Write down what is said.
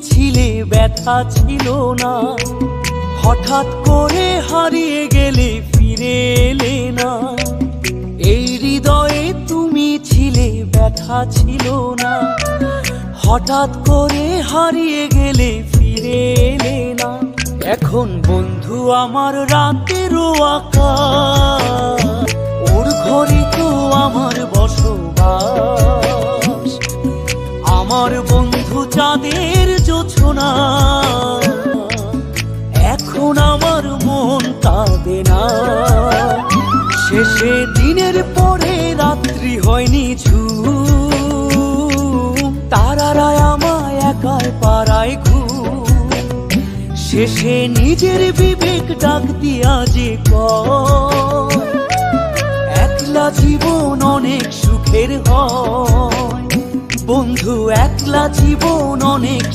ছিলে ব্যথা ছিল না, হঠাৎ করে হারিয়ে গেলে ফিরে এলে না। এই হৃদয়ে তুমি ছিলে ব্যথা ছিল না, হঠাৎ করে হারিয়ে গেলে ফিরে এলে না। এখন বন্ধু আমার রাতেরও আকাশ, ওর ঘরে তো আমার বসবাস। আমার বন্ধু চাঁদের জোছনা, এখন আমার মন কাঁদে না। শেষে দিনের পরে রাত্রি হয়নি ঝুম, তারারা আমায় একার পাড়ায় ঘুম। শেষে নিজের বিবেক ডাক দিয়া যে কয়, একলা জীবন অনেক সুখের হয় বন্ধু, একলা জীবন অনেক